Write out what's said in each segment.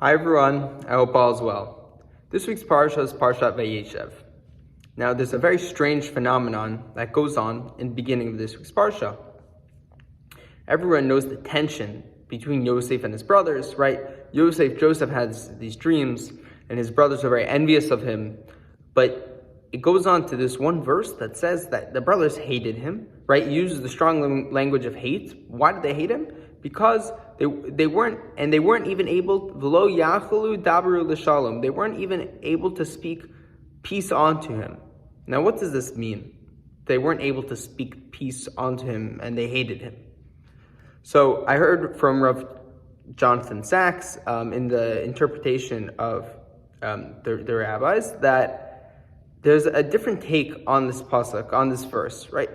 Hi everyone, I hope all is well. This week's Parsha is Parshat Vayeshev. Now there's a very strange phenomenon that goes on in the beginning of this week's Parsha. Everyone knows the tension between Yosef and his brothers, right? Joseph has these dreams and his brothers are very envious of him, but it goes on to this one verse that says that the brothers hated him, right? It uses the strong language of hate. Why did they hate him? Because they weren't even able, v'lo yachalu dabaru l'shalom. They weren't even able to speak peace onto him. Now, what does this mean? They weren't able to speak peace onto him, and they hated him. So I heard from Rav Jonathan Sachs in the interpretation of the rabbis that there's a different take on this pasuk, on this verse, right?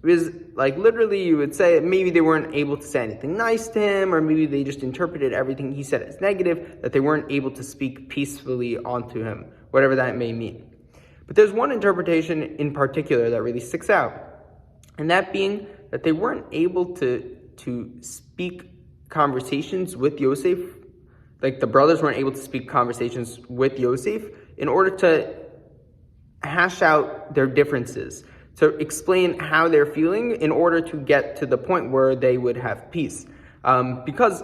Because, like, literally you would say maybe they weren't able to say anything nice to him, or maybe they just interpreted everything he said as negative, that they weren't able to speak peacefully onto him, whatever that may mean. But there's one interpretation in particular that really sticks out, and that being that they weren't able to speak conversations with Yosef, like the brothers weren't able to speak conversations with Yosef in order to hash out their differences, to explain how they're feeling in order to get to the point where they would have peace. Because,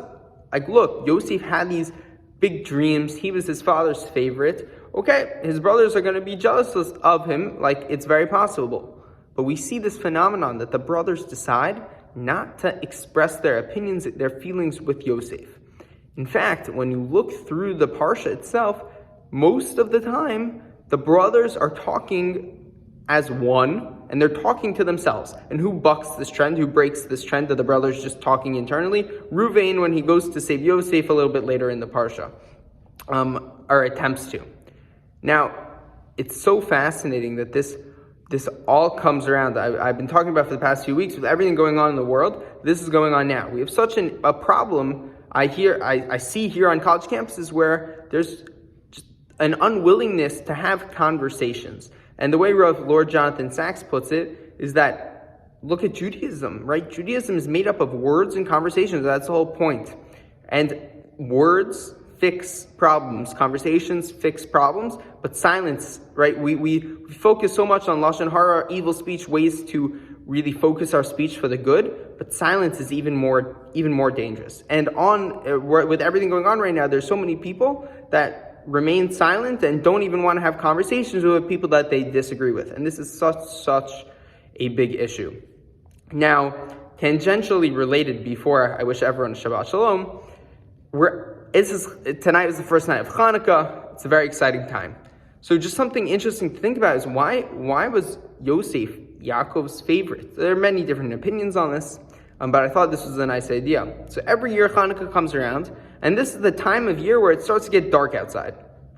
like, look, Yosef had these big dreams. He was his father's favorite. Okay, his brothers are going to be jealous of him, like, it's very possible. But we see this phenomenon that the brothers decide not to express their opinions, their feelings with Yosef. In fact, when you look through the Parsha itself, most of the time, the brothers are talking as one, and they're talking to themselves. And who bucks this trend? Who breaks this trend of the brothers just talking internally? Ruvain, when he goes to save Yosef a little bit later in the Parsha, or attempts to. Now, it's so fascinating that this all comes around. I've been talking about for the past few weeks with everything going on in the world. This is going on now. We have such a problem. I see here on college campuses where there's just an unwillingness to have conversations. And the way Lord Jonathan Sachs puts it is that, look at Judaism, right? Judaism is made up of words and conversations. That's the whole point. And words fix problems. Conversations fix problems. But silence, right? We focus so much on Lashon Hara, evil speech, ways to really focus our speech for the good. But silence is even more dangerous. And with everything going on right now, there's so many people that remain silent and don't even want to have conversations with people that they disagree with. And this is such a big issue. Now, tangentially related, before I wish everyone Shabbat Shalom, tonight is the first night of Hanukkah. It's a very exciting time. So just something interesting to think about is why was Yosef Yaakov's favorite? There are many different opinions on this, but I thought this was a nice idea. So every year Hanukkah comes around, and this is the time of year where it starts to get dark outside,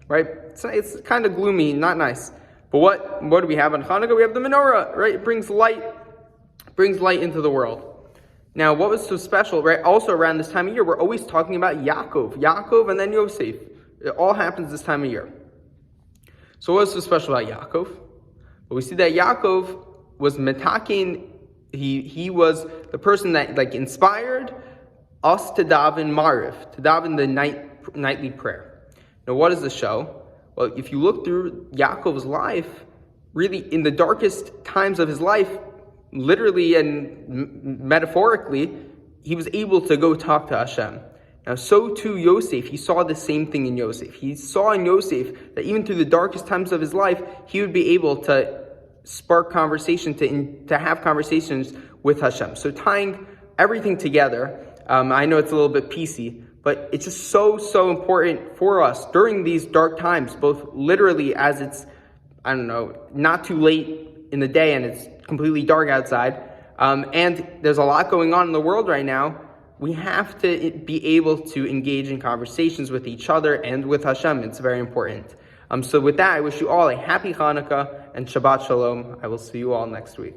right? It's kind of gloomy, not nice. But what do we have on Hanukkah? We have the menorah, right? It brings light into the world. Now, what was so special, right? Also around this time of year, we're always talking about Yaakov and then Yosef. It all happens this time of year. So what was so special about Yaakov? Well, we see that Yaakov was metakin. He was the person that, like, inspired us to daven Mariv, to daven the nightly prayer. Now, what does this show? Well, if you look through Yaakov's life, really in the darkest times of his life, literally and metaphorically, he was able to go talk to Hashem. Now, so too Yosef, he saw the same thing in Yosef. He saw in Yosef that even through the darkest times of his life, he would be able to spark conversation, to have conversations with Hashem. So tying everything together, I know it's a little bit PC, but it's just so important for us during these dark times, both literally as it's, not too late in the day and it's completely dark outside, and there's a lot going on in the world right now. We have to be able to engage in conversations with each other and with Hashem. It's very important. So with that, I wish you all a happy Hanukkah and Shabbat Shalom. I will see you all next week.